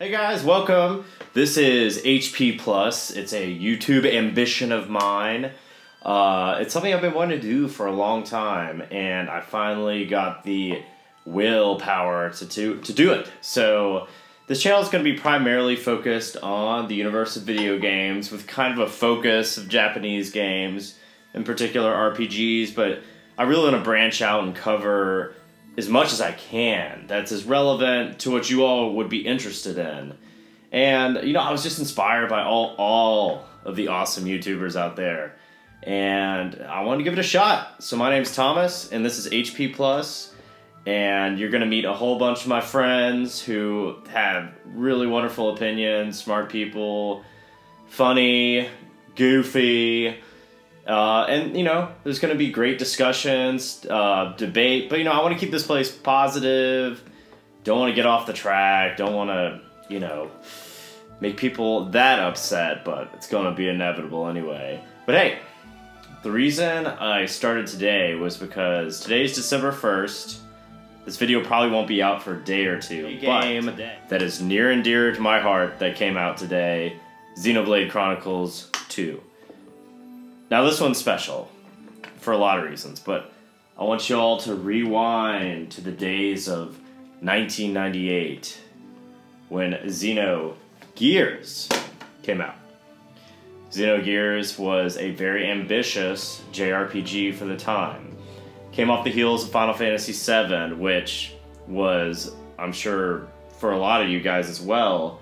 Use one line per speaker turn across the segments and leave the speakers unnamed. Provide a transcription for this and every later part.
Hey guys, welcome. This is HP Plus. It's a YouTube ambition of mine. It's something I've been wanting to do for a long time, and I finally got the willpower to do it. So this channel is going to be primarily focused on the universe of video games, with kind of a focus of Japanese games, in particular RPGs, but I really want to branch out and cover as much as I can that's as relevant to what you all would be interested in. And, you know, I was just inspired by all of the awesome YouTubers out there, and I wanted to give it a shot. So my name's Thomas, and this is HP Plus, and you're going to meet a whole bunch of my friends who have really wonderful opinions, smart people, funny, goofy, and, you know, there's going to be great discussions, debate, but, you know, I want to keep this place positive, don't want to get off the track, don't want to, you know, make people that upset, but it's going to be inevitable anyway. But hey, the reason I started today was because today's December 1st, this video probably won't be out for a day or two, but that is near and dear to my heart that came out today, Xenoblade Chronicles 2. Now this one's special for a lot of reasons, but I want you all to rewind to the days of 1998 when Xenogears came out. Xenogears was a very ambitious JRPG for the time. Came off the heels of Final Fantasy VII, which was, I'm sure for a lot of you guys as well,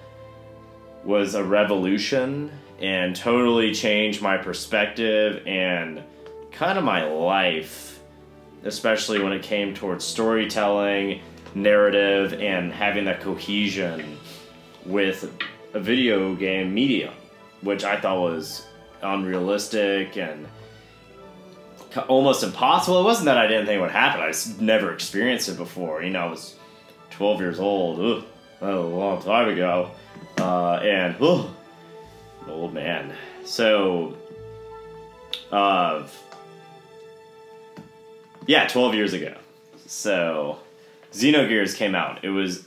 was a revolution and totally changed my perspective and kind of my life, especially when it came towards storytelling, narrative, and having that cohesion with a video game medium, which I thought was unrealistic and almost impossible. It wasn't that I didn't think it would happen, I just never experienced it before. You know, I was 12 years old, that was a long time ago, old man. So, yeah, 12 years ago. So, Xenogears came out. It was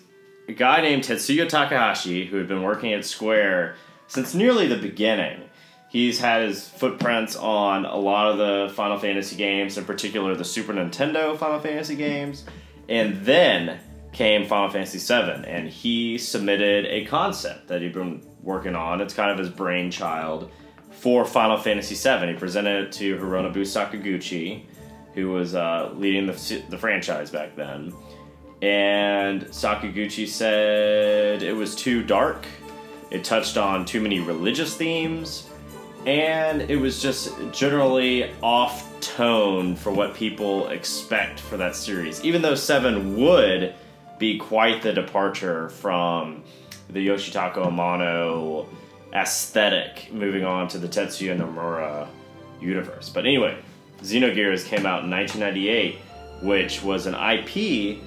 a guy named Tetsuya Takahashi who had been working at Square since nearly the beginning. He's had his footprints on a lot of the Final Fantasy games, in particular the Super Nintendo Final Fantasy games, and then came Final Fantasy VII, and he submitted a concept that he'd been working on. It's kind of his brainchild for Final Fantasy VII. He presented it to Hironobu Sakaguchi, who was leading the franchise back then. And Sakaguchi said it was too dark, it touched on too many religious themes, and it was just generally off-tone for what people expect for that series. Even though 7 would be quite the departure from the Yoshitaka Amano aesthetic, moving on to the Tetsuya Nomura universe. But anyway, Xenogears came out in 1998, which was an IP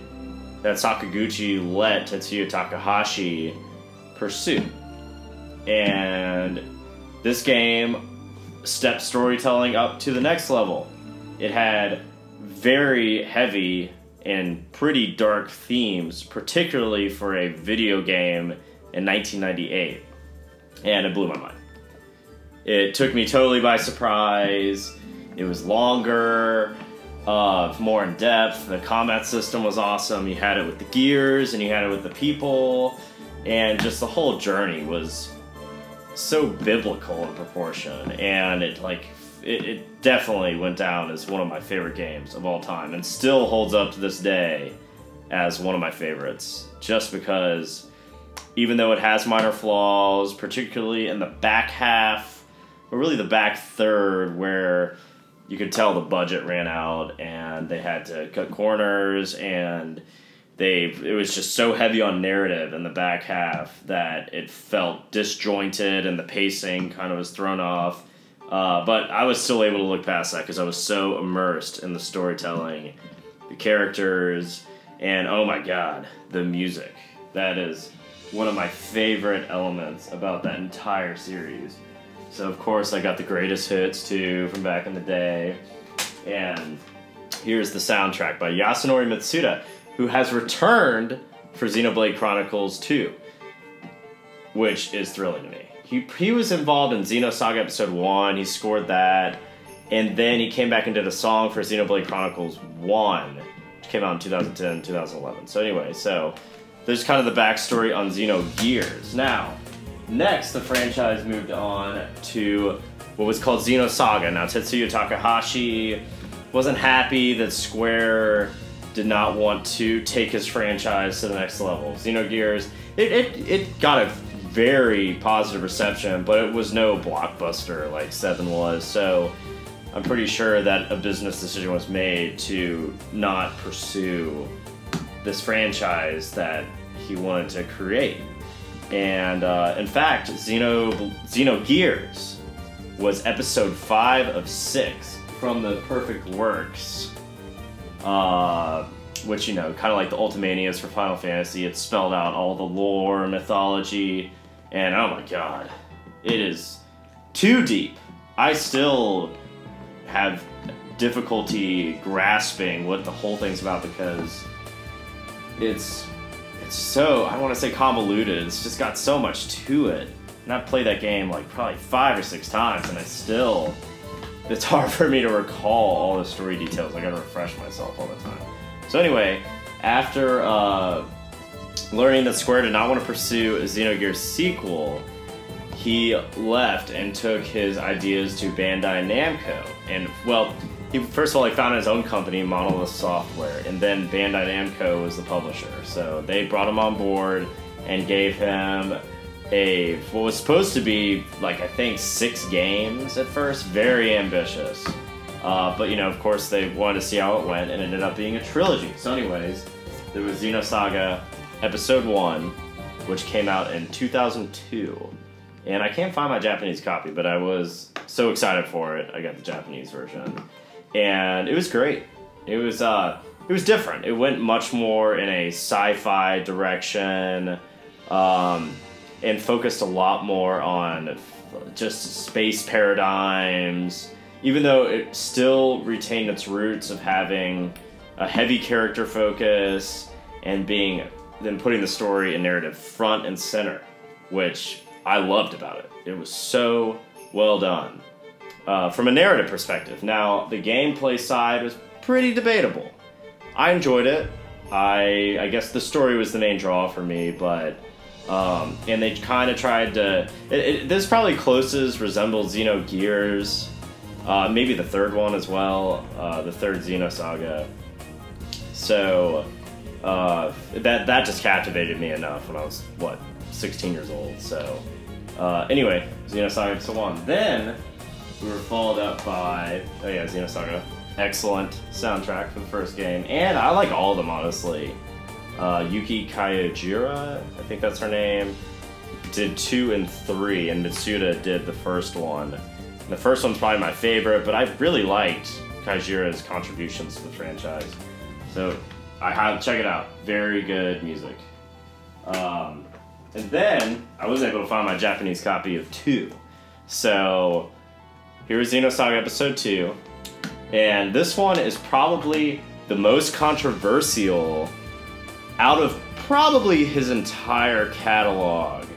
that Sakaguchi let Tetsuya Takahashi pursue. And this game stepped storytelling up to the next level. It had very heavy and pretty dark themes, particularly for a video game in 1998, and it blew my mind. It took me totally by surprise. It was longer, more in depth. The combat system was awesome. You had it with the gears, and you had it with the people, and just the whole journey was so biblical in proportion, and it definitely went down as one of my favorite games of all time, and still holds up to this day as one of my favorites, just because even though it has minor flaws, particularly in the back half, or really the back third, where you could tell the budget ran out and they had to cut corners, and it was just so heavy on narrative in the back half that it felt disjointed and the pacing kind of was thrown off. But I was still able to look past that because I was so immersed in the storytelling, the characters, and oh my god, the music. That is one of my favorite elements about that entire series. So of course I got the greatest hits too from back in the day, and here's the soundtrack by Yasunori Mitsuda, who has returned for Xenoblade Chronicles 2. which is thrilling to me. He was involved in Xenosaga Episode 1, he scored that, and then he came back and did a song for Xenoblade Chronicles 1, which came out in 2010, 2011. So anyway, there's kind of the backstory on Xenogears. Now, next the franchise moved on to what was called Xenosaga. Now, Tetsuya Takahashi wasn't happy that Square did not want to take his franchise to the next level. Xenogears, it got a very positive reception, but it was no blockbuster like 7 was, so I'm pretty sure that a business decision was made to not pursue this franchise that he wanted to create. And in fact, Xenogears was episode 5 of 6 from the Perfect Works, which, you know, kind of like the Ultimanias for Final Fantasy. It spelled out all the lore, mythology, and oh my god, it is too deep. I still have difficulty grasping what the whole thing's about because it's so, I don't want to say convoluted, it's just got so much to it. And I've played that game like probably 5 or 6 times, and it's hard for me to recall all the story details. I gotta refresh myself all the time. So anyway, after learning that Square did not want to pursue a Xenogears sequel, he left and took his ideas to Bandai Namco. And, well, he first of all, he founded his own company, Monolith Software, and then Bandai Namco was the publisher. So they brought him on board and gave him what was supposed to be, like, I think 6 games at first. Very ambitious. But, you know, of course, they wanted to see how it went, and it ended up being a trilogy. So anyways, there was Xenosaga Episode 1, which came out in 2002. And I can't find my Japanese copy, but I was so excited for it. I got the Japanese version. And it was great. It was different. It went much more in a sci-fi direction, and focused a lot more on just space paradigms, even though it still retained its roots of having a heavy character focus and then putting the story and narrative front and center, which I loved about it. It was so well done. From a narrative perspective. Now, the gameplay side was pretty debatable. I enjoyed it. I guess the story was the main draw for me, but and they kind of tried to... This probably closest resembles Xenogears, maybe the third one as well, the third Xenosaga. So that just captivated me enough when I was, 16 years old. So anyway, Xenosaga Episode 1. Then we were followed up by, Xenosaga. Excellent soundtrack for the first game, and I like all of them, honestly. Yuki Kayojira, I think that's her name, did 2 and 3, and Mitsuda did the first one. And the first one's probably my favorite, but I really liked Kayojira's contributions to the franchise. So I have check it out. Very good music. And then I was able to find my Japanese copy of 2. So here's Xenosaga Episode 2. And this one is probably the most controversial out of probably his entire catalog.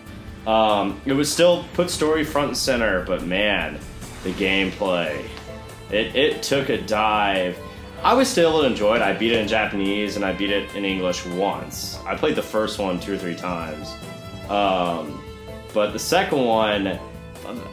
It was still put story front and center, but man, the gameplay. It took a dive. I was still able to enjoy it. I beat it in Japanese and I beat it in English once. I played the first one 2 or 3 times. But the second one,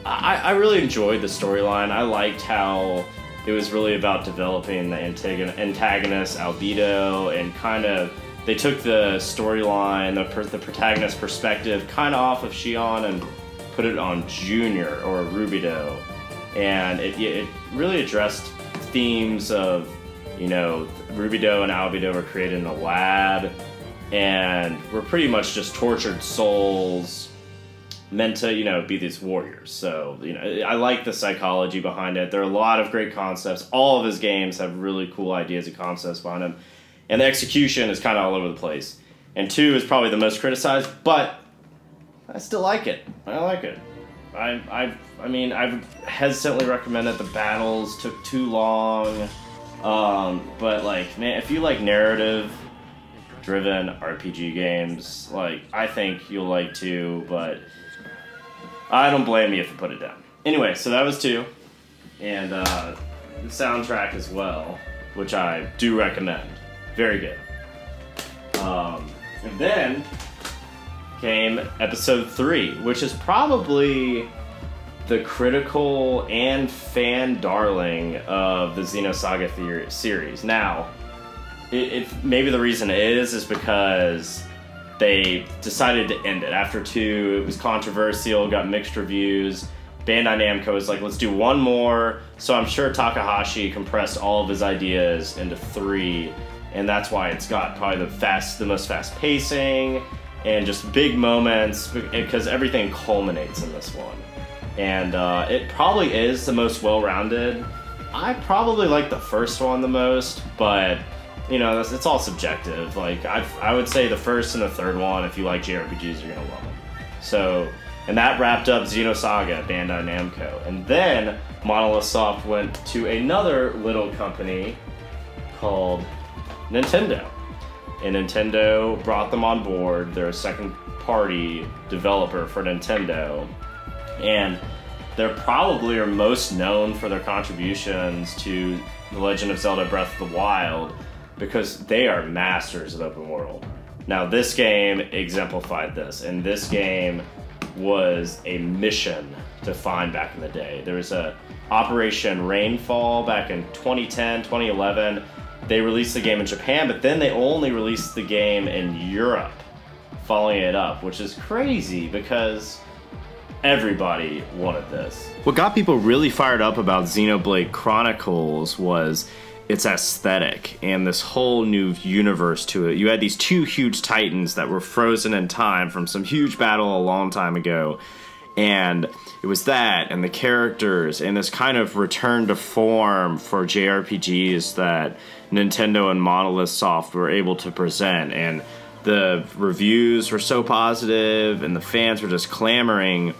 I really enjoyed the storyline. I liked how it was really about developing the antagonist, Albedo, and kind of, they took the storyline, the protagonist perspective, kind of off of Shion and put it on Junior, or Rubido. And it really addressed themes of, you know, Rubido and Albedo were created in a lab, and were pretty much just tortured souls meant to, you know, be these warriors. So, you know, I like the psychology behind it. There are a lot of great concepts. All of his games have really cool ideas and concepts behind them. And the execution is kind of all over the place. And 2 is probably the most criticized, but I still like it. I like it. I mean, I've hesitantly recommended the battles took too long. But, like, man, if you like narrative driven RPG games. Like, I think you'll like 2, but I don't blame you if you put it down. Anyway, so that was 2. And the soundtrack as well, which I do recommend. Very good. And then came episode 3, which is probably the critical and fan darling of the Xenosaga series. Now, maybe the reason it is because they decided to end it. After 2, it was controversial, got mixed reviews. Bandai Namco was like, let's do one more. So I'm sure Takahashi compressed all of his ideas into 3, and that's why it's got probably the most fast pacing and just big moments, because everything culminates in this one. And it probably is the most well-rounded. I probably like the first one the most, but you know, it's all subjective. Like, I would say the first and the third one, if you like JRPGs, you're gonna love them. So, and that wrapped up Xenosaga, Bandai Namco. And then Monolith Soft went to another little company called Nintendo. And Nintendo brought them on board. They're a second-party developer for Nintendo. And they're probably are most known for their contributions to The Legend of Zelda Breath of the Wild, because they are masters of open world. Now, this game exemplified this, and this game was a mission to find back in the day. There was a Operation Rainfall back in 2010, 2011. They released the game in Japan, but then they only released the game in Europe following it up, which is crazy because everybody wanted this. What got people really fired up about Xenoblade Chronicles was its aesthetic and this whole new universe to it. You had these 2 huge titans that were frozen in time from some huge battle a long time ago, and it was that and the characters and this kind of return to form for JRPGs that Nintendo and Monolith Soft were able to present. And the reviews were so positive and the fans were just clamoring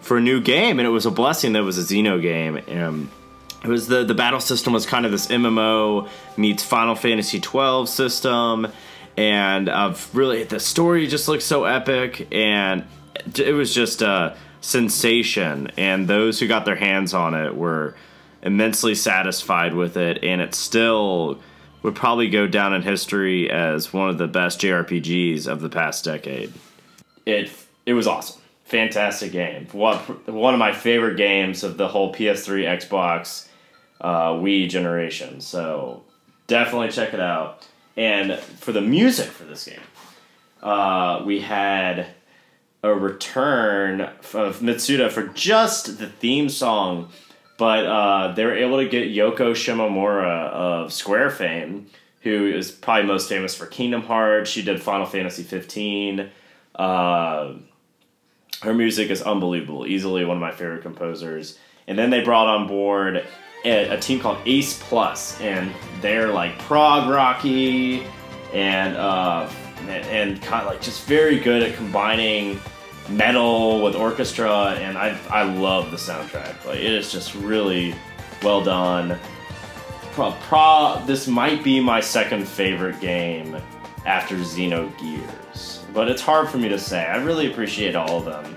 for a new game, and it was a blessing that it was a Xeno game. It was the battle system was kind of this MMO meets Final Fantasy XII system, and really the story just looked so epic, and it was just a sensation. And those who got their hands on it were immensely satisfied with it, and it still would probably go down in history as one of the best JRPGs of the past decade. It was awesome. Fantastic game. One of my favorite games of the whole PS3, Xbox, Wii generation. So definitely check it out. And for the music for this game, we had a return of Mitsuda for just the theme song, but they were able to get Yoko Shimomura of Square fame, who is probably most famous for Kingdom Hearts. She did Final Fantasy 15. Her music is unbelievable, easily one of my favorite composers. And then they brought on board a team called Ace Plus, and they're like prog rocky and kind of like just very good at combining metal with orchestra, and I love the soundtrack. Like, it is just really well done. This might be my second favorite game after Xenogears, but it's hard for me to say. I really appreciate all of them,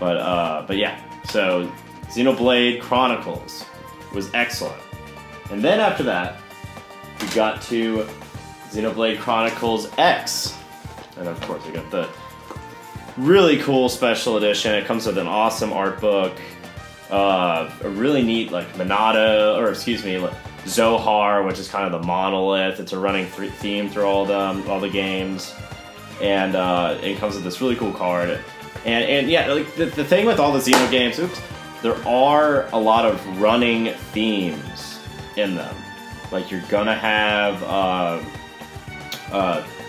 but yeah. So Xenoblade Chronicles was excellent, and then after that we got to Xenoblade Chronicles X, and of course we got the really cool special edition. It comes with an awesome art book, a really neat like Zohar, which is kind of the monolith. It's a running theme through all the games, and it comes with this really cool card. And yeah, like the thing with all the Xeno games, there are a lot of running themes in them. Like, you're gonna have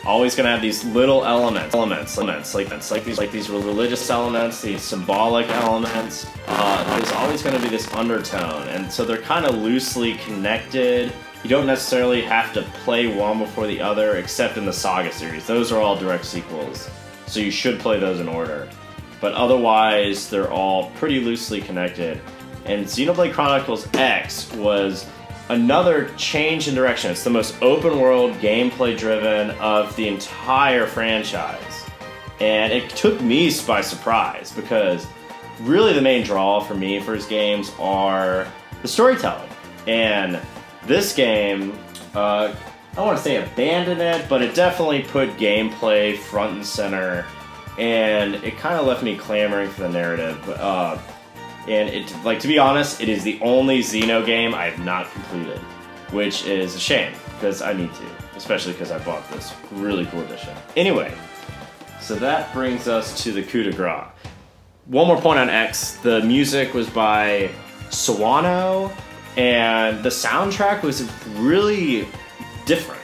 always gonna have these little elements like these religious elements, these symbolic elements. There's always gonna be this undertone, and so they're kind of loosely connected. You don't necessarily have to play one before the other, except in the Saga series. Those are all direct sequels, so you should play those in order. But otherwise, they're all pretty loosely connected. And Xenoblade Chronicles X was another change in direction. It's the most open world, gameplay driven of the entire franchise. And it took me by surprise because really the main draw for me for his games are the storytelling. And this game, I don't want to say abandoned it, but it definitely put gameplay front and center, and it kind of left me clamoring for the narrative. And it, like, to be honest, it is the only Xeno game I have not completed, which is a shame, because I need to, especially because I bought this really cool edition. Anyway, so that brings us to the coup de grace. One more point on X, the music was by Sawano, and the soundtrack was really different.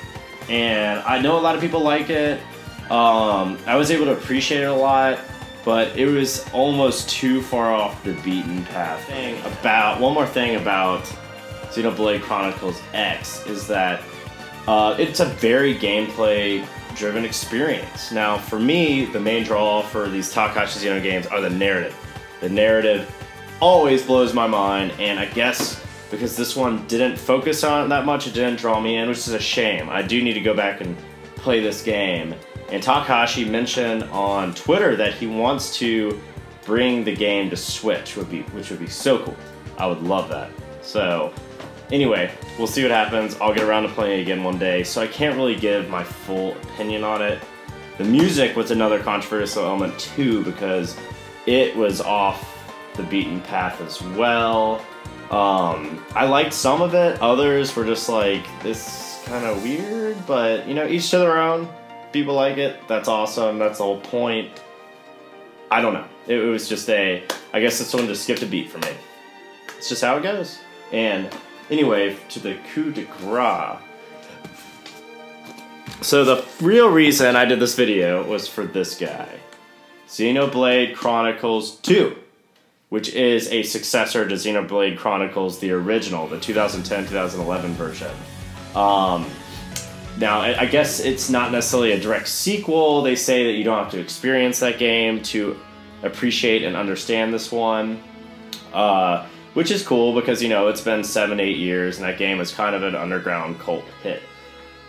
And I know a lot of people like it. I was able to appreciate it a lot, but it was almost too far off the beaten path. One more thing about Xenoblade Chronicles X is that it's a very gameplay-driven experience. Now, for me, the main draw for these Takahashi Xeno games are the narrative. The narrative always blows my mind, and I guess because this one didn't focus on it that much, it didn't draw me in, which is a shame. I do need to go back and play this game. And Takahashi mentioned on Twitter that he wants to bring the game to Switch, which would be so cool. I would love that. So, anyway, we'll see what happens. I'll get around to playing it again one day, so I can't really give my full opinion on it. The music was another controversial element too, because it was off the beaten path as well. I liked some of it, others were just like, this kind of weird, but you know, each to their own. People like it, that's awesome, that's the whole point. I don't know, it was just I guess this one just skipped a beat for me. It's just how it goes. And anyway, to the coup de grace. So the real reason I did this video was for this guy. Xenoblade Chronicles 2. Which is a successor to Xenoblade Chronicles, the original, the 2010-2011 version. Now, I guess it's not necessarily a direct sequel. They say that you don't have to experience that game to appreciate and understand this one. Which is cool because, you know, it's been 7-8 years and that game is kind of an underground cult hit.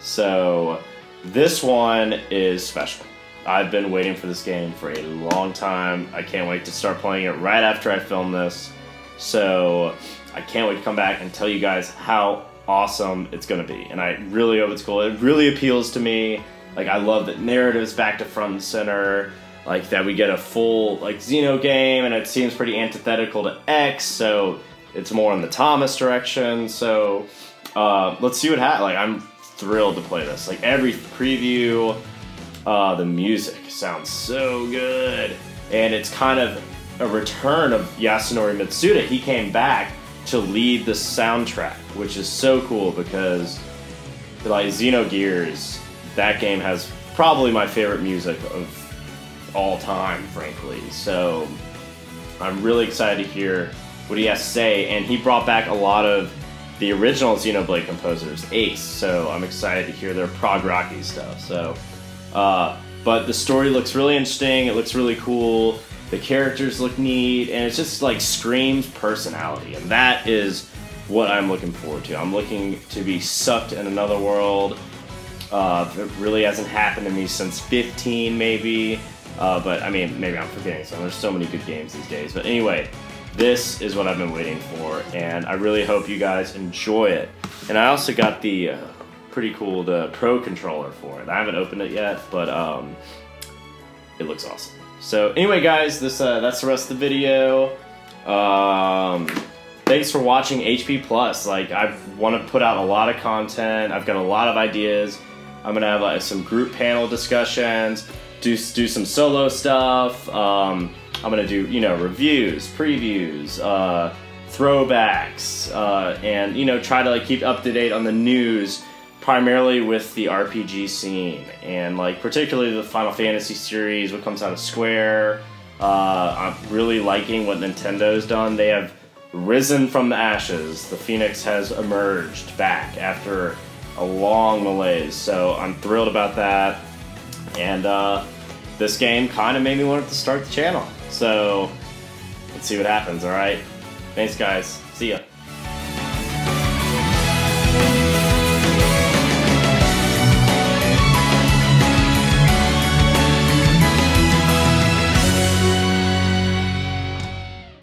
So, this one is special. I've been waiting for this game for a long time. I can't wait to start playing it right after I film this. So I can't wait to come back and tell you guys how awesome it's gonna be. And I really hope it's cool. It really appeals to me. Like, I love that narrative's back to front and center. Like, that we get a full, like, Xeno game, and it seems pretty antithetical to X, so it's more in the Thomas direction. So let's see what happens. Like, I'm thrilled to play this. Like, every preview, the music sounds so good, and it's kind of a return of Yasunori Mitsuda. He came back to lead the soundtrack, which is so cool because, like, Xenogears, that game has probably my favorite music of all time, frankly. So I'm really excited to hear what he has to say, and he brought back a lot of the original Xenoblade composers, Ace, so I'm excited to hear their prog rocky stuff. So but the story looks really interesting, it looks really cool, the characters look neat, and it's just like screams personality, and that is what I'm looking forward to. I'm looking to be sucked in another world. It really hasn't happened to me since 15 maybe, but I mean, maybe I'm forgetting some. There's so many good games these days. But anyway, this is what I've been waiting for, and I really hope you guys enjoy it. And I also got the pretty cool Pro controller for it. I haven't opened it yet, but it looks awesome. So anyway, guys, that's the rest of the video. Thanks for watching HP Plus. Like, I want to put out a lot of content. I've got a lot of ideas. I'm gonna have like some group panel discussions, do some solo stuff. I'm gonna do, you know, reviews, previews, throwbacks, and, you know, try to like keep up to date on the news, primarily with the RPG scene, and like particularly the Final Fantasy series, what comes out of Square. I'm really liking what Nintendo's done. They have risen from the ashes. The Phoenix has emerged back after a long malaise, so I'm thrilled about that. And this game kind of made me want to start the channel. So let's see what happens, alright? Thanks, guys. See ya.